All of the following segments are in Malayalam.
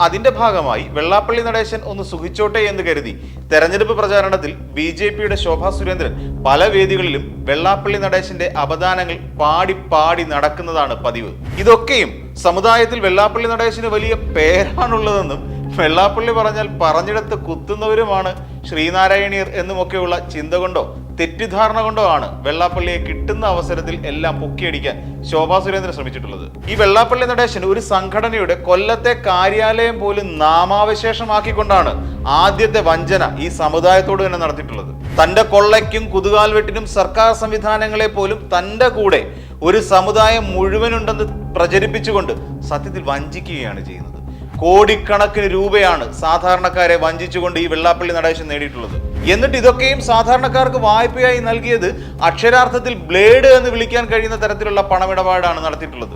അതിന്റെ ഭാഗമായി വെള്ളാപ്പള്ളി നടേശൻ ഒന്ന് സുഖിച്ചോട്ടെ എന്ന് കരുതി തെരഞ്ഞെടുപ്പ് പ്രചാരണത്തിൽ ബി.ജെ.പിയുടെ ശോഭാ സുരേന്ദ്രൻ പല വേദികളിലും വെള്ളാപ്പള്ളി നടേശന്റെ അപദാനങ്ങൾ പാടി നടക്കുന്നതാണ് പതിവ്. ഇതൊക്കെയും സമുദായത്തിൽ വെള്ളാപ്പള്ളി നടേശന് വലിയ പേരാണുള്ളതെന്നും വെള്ളാപ്പള്ളി പറഞ്ഞാൽ പറഞ്ഞിടത്ത് കുത്തുന്നവരുമാണ് ശ്രീനാരായണീയർ എന്നുമൊക്കെയുള്ള ചിന്ത കൊണ്ടോ തെറ്റിദ്ധാരണ കൊണ്ടോ ആണ് വെള്ളാപ്പള്ളിയെ കിട്ടുന്ന അവസരത്തിൽ എല്ലാം പൊക്കിയടിക്കാൻ ശോഭാ സുരേന്ദ്രൻ ശ്രമിച്ചിട്ടുള്ളത്. ഈ വെള്ളാപ്പള്ളി നടേശൻ ഒരു സംഘടനയുടെ കൊല്ലത്തെ കാര്യാലയം പോലും നാമാവശേഷമാക്കിക്കൊണ്ടാണ് ആദ്യത്തെ വഞ്ചന ഈ സമുദായത്തോട് തന്നെ നടത്തിയിട്ടുള്ളത്. തന്റെ കൊള്ളയ്ക്കും കുതുകാൽവെട്ടിനും സർക്കാർ സംവിധാനങ്ങളെ പോലും തന്റെ കൂടെ ഒരു സമുദായം മുഴുവനുണ്ടെന്ന് പ്രചരിപ്പിച്ചുകൊണ്ട് സത്യത്തിൽ വഞ്ചിക്കുകയാണ് ചെയ്യുന്നത്. കോടിക്കണക്കിന് രൂപയാണ് സാധാരണക്കാരെ വഞ്ചിച്ചുകൊണ്ട് ഈ വെള്ളാപ്പള്ളി നടേശൻ നേടിയിട്ടുള്ളത്. എന്നിട്ട് ഇതൊക്കെയും സാധാരണക്കാർക്ക് വായ്പയായി നൽകിയത് അക്ഷരാർത്ഥത്തിൽ ബ്ലേഡ് എന്ന് വിളിക്കാൻ കഴിയുന്ന തരത്തിലുള്ള പണമിടപാടാണ് നടത്തിയിട്ടുള്ളത്.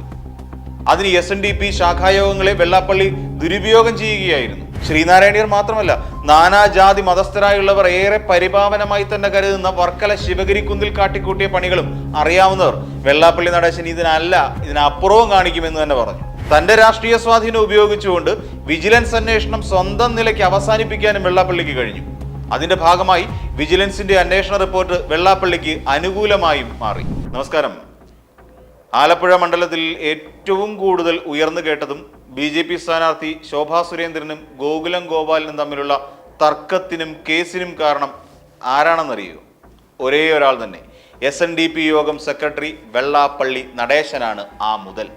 അതിന് SNDP ശാഖായോഗങ്ങളെ വെള്ളാപ്പള്ളി ദുരുപയോഗം ചെയ്യുകയായിരുന്നു. ശ്രീനാരായണീയർ മാത്രമല്ല, നാനാജാതി മതസ്ഥരായുള്ളവർ ഏറെ പരിപാവനമായി തന്നെ കരുതുന്ന വർക്കല ശിവഗിരി കുന്നിൽ കാട്ടിക്കൂട്ടിയ പണികളും അറിയാവുന്നവർ വെള്ളാപ്പള്ളി നടേശൻ ഇതിനപ്പുറവും കാണിക്കുമെന്ന് തന്നെ പറഞ്ഞു. തന്റെ രാഷ്ട്രീയ സ്വാധീനം ഉപയോഗിച്ചുകൊണ്ട് വിജിലൻസ് അന്വേഷണം സ്വന്തം നിലയ്ക്ക് അവസാനിപ്പിക്കാനും വെള്ളാപ്പള്ളിക്ക് കഴിഞ്ഞു. അതിന്റെ ഭാഗമായി വിജിലൻസിന്റെ അന്വേഷണ റിപ്പോർട്ട് വെള്ളാപ്പള്ളിക്ക് അനുകൂലമായും മാറി. നമസ്കാരം. ആലപ്പുഴ മണ്ഡലത്തിൽ ഏറ്റവും കൂടുതൽ ഉയർന്നു കേട്ടതും BJP സ്ഥാനാർത്ഥി ശോഭാ സുരേന്ദ്രനും ഗോകുലം ഗോപാലിനും തമ്മിലുള്ള തർക്കത്തിനും കേസിനും കാരണം ആരാണെന്നറിയോ? ഒരേ ഒരാൾ തന്നെ. SNDP യോഗം സെക്രട്ടറി വെള്ളാപ്പള്ളി നടേശനാണ് ആ മുതൽ.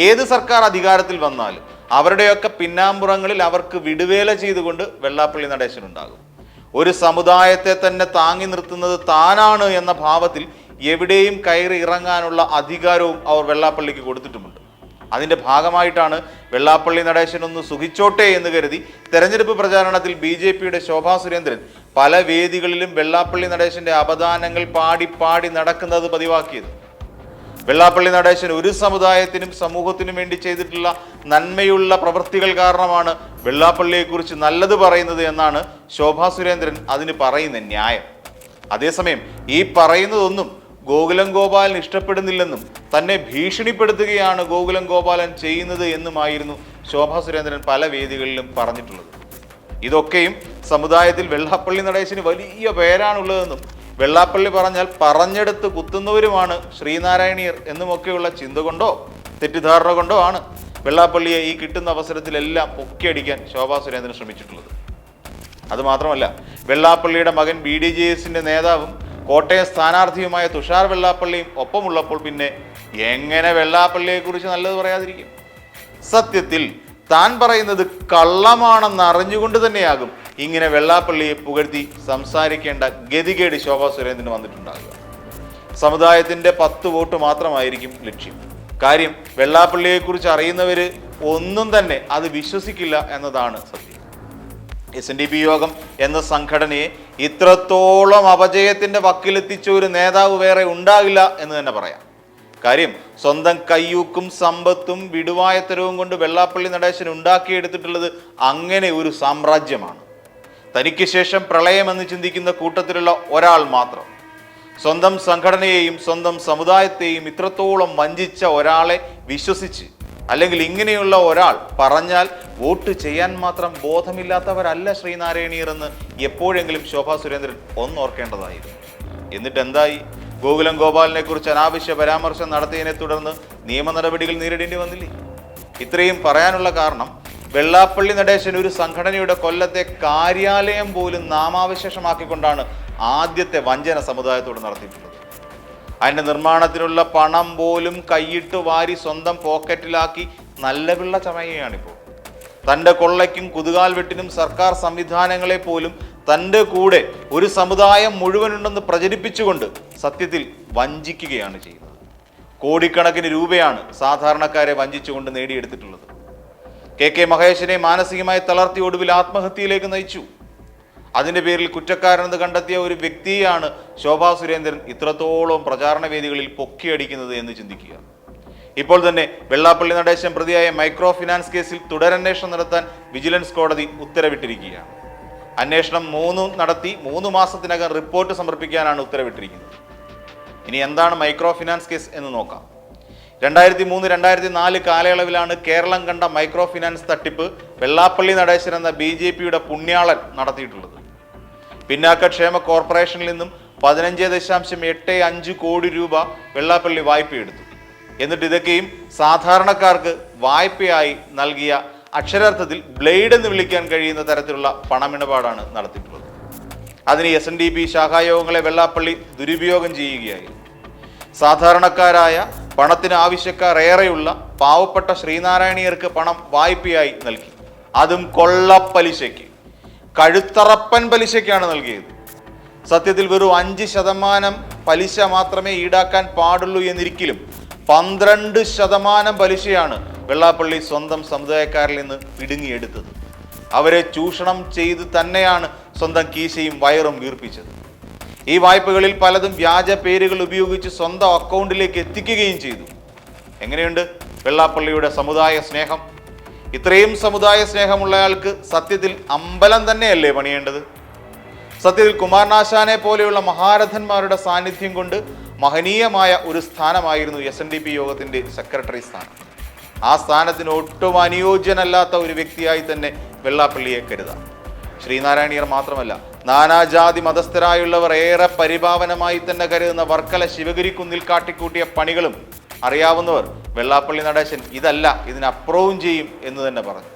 ഏത് സർക്കാർ അധികാരത്തിൽ വന്നാലും അവരുടെയൊക്കെ പിന്നാമ്പുറങ്ങളിൽ അവർക്ക് വിടുവേല ചെയ്തുകൊണ്ട് വെള്ളാപ്പള്ളി നടേശൻ ഉണ്ടാകും. ഒരു സമുദായത്തെ തന്നെ താങ്ങി നിർത്തുന്നത് താനാണ് എന്ന ഭാവത്തിൽ എവിടെയും കയറി ഇറങ്ങാനുള്ള അധികാരവും അവർ വെള്ളാപ്പള്ളിക്ക് കൊടുത്തിട്ടുമുണ്ട്. അതിന്റെ ഭാഗമായിട്ടാണ് വെള്ളാപ്പള്ളി നടേശൻ ഒന്ന് സുഖിച്ചോട്ടെ എന്ന് കരുതി തെരഞ്ഞെടുപ്പ് പ്രചാരണത്തിൽ BJPയുടെ ശോഭാ സുരേന്ദ്രൻ പല വേദികളിലും വെള്ളാപ്പള്ളി നടേശന്റെ അപദാനങ്ങൾ പാടി നടക്കുന്നത് പതിവാക്കിയത്. വെള്ളാപ്പള്ളി നടേശൻ ഒരു സമുദായത്തിനും സമൂഹത്തിനും വേണ്ടി ചെയ്തിട്ടുള്ള നന്മയുള്ള പ്രവൃത്തികൾ കാരണമാണ് വെള്ളാപ്പള്ളിയെക്കുറിച്ച് നല്ലത് പറയുന്നത് എന്നാണ് ശോഭാ സുരേന്ദ്രൻ അതിന് പറയുന്ന ന്യായം. അതേസമയം ഈ പറയുന്നതൊന്നും ഗോകുലം ഗോപാലൻ ഇഷ്ടപ്പെടുന്നില്ലെന്നും തന്നെ ഭീഷണിപ്പെടുത്തുകയാണ് ഗോകുലം ഗോപാലൻ ചെയ്യുന്നത് എന്നുമായിരുന്നു ശോഭാ സുരേന്ദ്രൻ പല വേദികളിലും പറഞ്ഞിട്ടുള്ളത്. ഇതൊക്കെയും സമുദായത്തിൽ വെള്ളാപ്പള്ളി നടേശന് വലിയ പേരാണുള്ളതെന്നും വെള്ളാപ്പള്ളി പറഞ്ഞാൽ പറഞ്ഞെടുത്ത് കുത്തുന്നവരുമാണ് ശ്രീനാരായണീയർ എന്നുമൊക്കെയുള്ള ചിന്ത കൊണ്ടോ തെറ്റിദ്ധാരണ കൊണ്ടോ ആണ് വെള്ളാപ്പള്ളിയെ ഈ കിട്ടുന്ന അവസരത്തിലെല്ലാം പൊക്കിയടിക്കാൻ ശോഭാ സുരേന്ദ്രൻ ശ്രമിച്ചിട്ടുള്ളത്. അതുമാത്രമല്ല, വെള്ളാപ്പള്ളിയുടെ മകൻ BDJSന്റെ നേതാവും കോട്ടയം സ്ഥാനാർത്ഥിയുമായ തുഷാർ വെള്ളാപ്പള്ളിയും ഒപ്പമുള്ളപ്പോൾ പിന്നെ എങ്ങനെ വെള്ളാപ്പള്ളിയെക്കുറിച്ച് നല്ലത് പറയാതിരിക്കും? സത്യത്തിൽ താൻ പറയുന്നത് കള്ളമാണെന്ന് അറിഞ്ഞുകൊണ്ട് തന്നെയാകും ഇങ്ങനെ വെള്ളാപ്പള്ളിയെ പുകഴ്ത്തി സംസാരിക്കേണ്ട ഗതികേട് ശോഭാ സുരേന്ദ്രന് വന്നിട്ടുണ്ടാകുക. സമുദായത്തിന്റെ 10 വോട്ട് മാത്രമായിരിക്കും ലക്ഷ്യം. കാര്യം വെള്ളാപ്പള്ളിയെക്കുറിച്ച് അറിയുന്നവര് ഒന്നും തന്നെ അത് വിശ്വസിക്കില്ല എന്നതാണ് സത്യം. SNDP യോഗം എന്ന സംഘടനയെ ഇത്രത്തോളം അപജയത്തിന്റെ വക്കിലെത്തിച്ച ഒരു നേതാവ് വേറെ ഉണ്ടാകില്ല എന്ന് തന്നെ പറയാം. കാര്യം സ്വന്തം കയ്യൂക്കും സമ്പത്തും വിടുവായത്തരവും കൊണ്ട് വെള്ളാപ്പള്ളി നടേശൻ ഉണ്ടാക്കിയെടുത്തിട്ടുള്ളത് അങ്ങനെ ഒരു സാമ്രാജ്യമാണ്. തനിക്ക് ശേഷം പ്രളയമെന്ന് ചിന്തിക്കുന്ന കൂട്ടത്തിലുള്ള ഒരാൾ മാത്രം. സ്വന്തം സംഘടനയെയും സ്വന്തം സമുദായത്തെയും ഇത്രത്തോളം വഞ്ചിച്ച ഒരാളെ വിശ്വസിച്ച്, അല്ലെങ്കിൽ ഇങ്ങനെയുള്ള ഒരാൾ പറഞ്ഞാൽ വോട്ട് ചെയ്യാൻ മാത്രം ബോധമില്ലാത്തവരല്ല ശ്രീനാരായണീയർ എന്ന് എപ്പോഴെങ്കിലും ശോഭാ സുരേന്ദ്രൻ ഒന്നോർക്കേണ്ടതായിരുന്നു. എന്നിട്ട് എന്തായി? ഗോകുലം ഗോപാലിനെ കുറിച്ച് അനാവശ്യ പരാമർശം നടത്തിയതിനെ തുടർന്ന് നിയമ നടപടികൾ നേരിടേണ്ടി വന്നില്ലേ? ഇത്രയും പറയാനുള്ള കാരണം വെള്ളാപ്പള്ളി നടേശൻ ഒരു സംഘടനയുടെ കൊല്ലത്തെ കാര്യാലയം പോലും നാമാവശേഷമാക്കിക്കൊണ്ടാണ് ആദ്യത്തെ വഞ്ചന സമുദായത്തോട് നടത്തിയിട്ടുള്ളത്. അതിന്റെ നിർമ്മാണത്തിനുള്ള പണം പോലും കൈയിട്ട് വാരി സ്വന്തം പോക്കറ്റിലാക്കി നല്ല പിള്ള ചമയുകയാണിപ്പോൾ. തന്റെ കൊള്ളയ്ക്കും കുതുകാൽവെട്ടിനും സർക്കാർ സംവിധാനങ്ങളെ പോലും തൻ്റെ കൂടെ ഒരു സമുദായം മുഴുവനുണ്ടെന്ന് പ്രചരിപ്പിച്ചുകൊണ്ട് സത്യത്തിൽ വഞ്ചിക്കുകയാണ് ചെയ്യുന്നത്. കോടിക്കണക്കിന് രൂപയാണ് സാധാരണക്കാരെ വഞ്ചിച്ചുകൊണ്ട് നേടിയെടുത്തിട്ടുള്ളത്. KK മഹേഷിനെ മാനസികമായി തളർത്തി ഒടുവിൽ ആത്മഹത്യയിലേക്ക് നയിച്ചു. അതിന്റെ പേരിൽ കുറ്റക്കാരനെന്ന് കണ്ടെത്തിയ ഒരു വ്യക്തിയെയാണ് ശോഭാ സുരേന്ദ്രൻ ഇത്രത്തോളം പ്രചാരണ വേദികളിൽ പൊക്കിയടിക്കുന്നത് എന്ന് ചിന്തിക്കുക. ഇപ്പോൾ തന്നെ വെള്ളാപ്പള്ളി നടേശൻ പ്രതിയായ മൈക്രോ ഫിനാൻസ് കേസിൽ തുടരന്വേഷണം നടത്താൻ വിജിലൻസ് കോടതി ഉത്തരവിട്ടിരിക്കുകയാണ്. അന്വേഷണം നടത്തി 3 മാസത്തിനകം റിപ്പോർട്ട് സമർപ്പിക്കാനാണ് ഉത്തരവിട്ടിരിക്കുന്നത്. ഇനി എന്താണ് മൈക്രോ ഫിനാൻസ് കേസ് എന്ന് നോക്കാം. 2003-2004 കാലയളവിലാണ് കേരളം കണ്ട മൈക്രോ ഫിനാൻസ് തട്ടിപ്പ് വെള്ളാപ്പള്ളി നടേശൻ എന്ന BJPയുടെ പുണ്യാളൻ നടത്തിയിട്ടുള്ളത്. പിന്നാക്കക്ഷേമ കോർപ്പറേഷനിൽ നിന്നും 15.85 കോടി രൂപ വെള്ളാപ്പള്ളി വായ്പയെടുത്തു. എന്നിട്ട് ഇതൊക്കെയും സാധാരണക്കാർക്ക് വായ്പയായി നൽകിയ, അക്ഷരാർത്ഥത്തിൽ ബ്ലേഡ് എന്ന് വിളിക്കാൻ കഴിയുന്ന തരത്തിലുള്ള പണമിടപാടാണ് നടത്തിയിട്ടുള്ളത്. അതിന് SNDP ശാഖായോഗങ്ങളെ വെള്ളാപ്പള്ളി ദുരുപയോഗം ചെയ്യുകയായിരുന്നു. സാധാരണക്കാരായ പണത്തിന് ആവശ്യക്കാർ ഏറെയുള്ള പാവപ്പെട്ട ശ്രീനാരായണീയർക്ക് പണം വായ്പയായി നൽകി. അതും കൊള്ളപ്പലിശയ്ക്ക്, കഴുത്തറപ്പൻ പലിശയ്ക്കാണ് നൽകിയത്. സത്യത്തിൽ വെറും 5% പലിശ മാത്രമേ ഈടാക്കാൻ പാടുള്ളൂ എന്നിരിക്കലും 12% പലിശയാണ് വെള്ളാപ്പള്ളി സ്വന്തം സമുദായക്കാരിൽ നിന്ന് പിടുങ്ങിയെടുത്തത്. അവരെ ചൂഷണം ചെയ്ത് തന്നെയാണ് സ്വന്തം കീശയും വയറും വീർപ്പിച്ചത്. ഈ വായ്പകളിൽ പലതും വ്യാജ പേരുകൾ ഉപയോഗിച്ച് സ്വന്തം അക്കൗണ്ടിലേക്ക് എത്തിക്കുകയും ചെയ്തു. എങ്ങനെയുണ്ട് വെള്ളാപ്പള്ളിയുടെ സമുദായ സ്നേഹം? ഇത്രയും സമുദായ സ്നേഹമുള്ളയാൾക്ക് സത്യത്തിൽ അമ്പലം തന്നെയല്ലേ പണിയേണ്ടത്? സത്യത്തിൽ കുമാരനാശാനെ പോലെയുള്ള മഹാരഥന്മാരുടെ സാന്നിധ്യം കൊണ്ട് മഹനീയമായ ഒരു സ്ഥാനമായിരുന്നു SNDP യോഗത്തിന്റെ സെക്രട്ടറി സ്ഥാനം. ആ സ്ഥാനത്തിന് ഒട്ടും അനുയോജ്യനല്ലാത്ത ഒരു വ്യക്തിയായി തന്നെ വെള്ളാപ്പള്ളിയെ കരുതാം. ശ്രീനാരായണീയർ മാത്രമല്ല, നാനാജാതി മതസ്ഥരായുള്ളവർ ഏറെ പരിഭാവനമായി തന്നെ കരുതുന്ന വർക്കല ശിവഗിരിക്കുന്നിൽ കാട്ടിക്കൂട്ടിയ പണികളും അറിയാവുന്നവർ വെള്ളാപ്പള്ളി നടേശൻ ഇതല്ല, ഇതിനപ്പുറവും ചെയ്യും എന്ന് തന്നെ പറഞ്ഞു.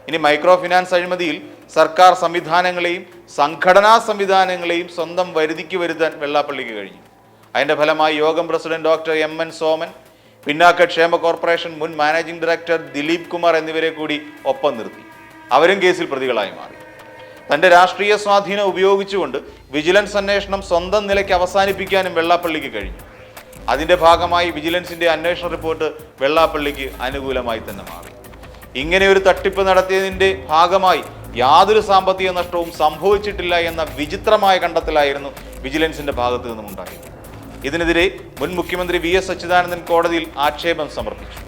ഇനി മൈക്രോ ഫിനാൻസ് അഴിമതിയിൽ സർക്കാർ സംവിധാനങ്ങളെയും സംഘടനാ സംവിധാനങ്ങളെയും സ്വന്തം വരുതിക്ക് വരുത്താൻ വെള്ളാപ്പള്ളിക്ക് കഴിഞ്ഞു. അതിന്റെ ഫലമായി യോഗം പ്രസിഡന്റ് ഡോക്ടർ MN സോമൻ, പിന്നാക്കക്ഷേമ കോർപ്പറേഷൻ മുൻ മാനേജിംഗ് ഡയറക്ടർ ദിലീപ് കുമാർ എന്നിവരെ കൂടി ഒപ്പം നിർത്തി. അവരും കേസിൽ പ്രതികളായി മാറി. തന്റെ രാഷ്ട്രീയ സ്വാധീനം ഉപയോഗിച്ചുകൊണ്ട് വിജിലൻസ് അന്വേഷണം സ്വന്തം നിലയ്ക്ക് അവസാനിപ്പിക്കാനും വെള്ളാപ്പള്ളിക്ക് കഴിഞ്ഞു. അതിന്റെ ഭാഗമായി വിജിലൻസിന്റെ അന്വേഷണ റിപ്പോർട്ട് വെള്ളാപ്പള്ളിക്ക് അനുകൂലമായി തന്നെ മാറി. ഇങ്ങനെ ഒരു തട്ടിപ്പ് നടത്തിയതിന്റെ ഭാഗമായി യാതൊരു സാമ്പത്തിക നഷ്ടവും സംഭവിച്ചിട്ടില്ല എന്ന വിചിത്രമായ കണ്ടെത്തലായിരുന്നു വിജിലൻസിന്റെ ഭാഗത്തു നിന്നും ഉണ്ടായത്. ഇതിനെതിരെ മുൻ മുഖ്യമന്ത്രി VS അച്യുതാനന്ദൻ കോടതിയിൽ ആക്ഷേപം സമർപ്പിച്ചു.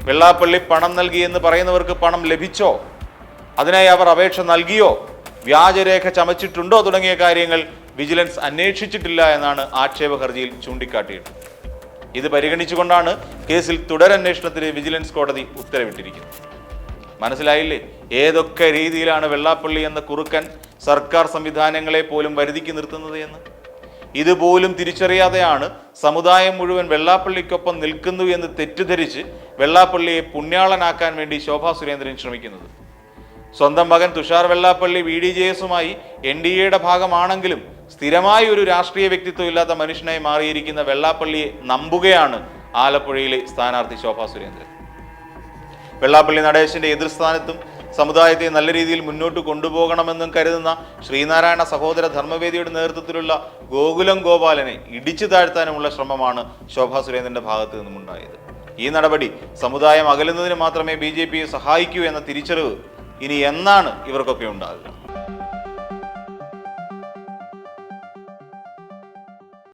വെള്ളാപ്പള്ളി പണം നൽകിയെന്ന് പറയുന്നവർക്ക് പണം ലഭിച്ചോ, അതിനായി അവർ അപേക്ഷ നൽകിയോ, വ്യാജരേഖ ചമച്ചിട്ടുണ്ടോ തുടങ്ങിയ കാര്യങ്ങൾ വിജിലൻസ് അന്വേഷിച്ചിട്ടില്ല എന്നാണ് ആക്ഷേപ ഹർജിയിൽ ചൂണ്ടിക്കാട്ടിയത്. ഇത് പരിഗണിച്ചുകൊണ്ടാണ് കേസിൽ തുടരന്വേഷണത്തിന് വിജിലൻസ് കോടതി ഉത്തരവിട്ടിരിക്കുന്നത്. മനസ്സിലായില്ലേ ഏതൊക്കെ രീതിയിലാണ് വെള്ളാപ്പള്ളി എന്ന കുറുക്കൻ സർക്കാർ സംവിധാനങ്ങളെ പോലും വരുതിക്ക് നിർത്തുന്നത് എന്ന്? ഇതുപോലും തിരിച്ചറിയാതെയാണ് സമുദായം മുഴുവൻ വെള്ളാപ്പള്ളിക്കൊപ്പം നിൽക്കുന്നു എന്ന് തെറ്റിദ്ധരിച്ച് വെള്ളാപ്പള്ളിയെ പുണ്യാളനാക്കാൻ വേണ്ടി ശോഭാ സുരേന്ദ്രൻ ശ്രമിക്കുന്നത്. സ്വന്തം മകൻ തുഷാർ വെള്ളാപ്പള്ളി VDJSുമായി NDAയുടെ ഭാഗമാണെങ്കിലും സ്ഥിരമായി ഒരു രാഷ്ട്രീയ വ്യക്തിത്വം ഇല്ലാത്ത മനുഷ്യനായി മാറിയിരിക്കുന്ന വെള്ളാപ്പള്ളിയെ നമ്പുകയാണ് ആലപ്പുഴയിലെ സ്ഥാനാർത്ഥി ശോഭാ സുരേന്ദ്രൻ. വെള്ളാപ്പള്ളി നടേശന്റെ എതിർസ്ഥാനത്തും സമുദായത്തെ നല്ല രീതിയിൽ മുന്നോട്ട് കൊണ്ടുപോകണമെന്നും കരുതുന്ന ശ്രീനാരായണ സഹോദര ധർമ്മവേദിയുടെ നേതൃത്വത്തിലുള്ള ഗോകുലം ഗോപാലനെ ഇടിച്ചു താഴ്ത്താനുമുള്ള ശ്രമമാണ് ശോഭാ സുരേന്ദ്രന്റെ ഭാഗത്തു നിന്നും ഉണ്ടായത്. ഈ നടപടി സമുദായം അകലുന്നതിന് മാത്രമേ BJPയെ സഹായിക്കൂ എന്ന തിരിച്ചറിവ് ഇനി എന്നാണ് ഇവർക്കൊക്കെ ഉണ്ടാകുക?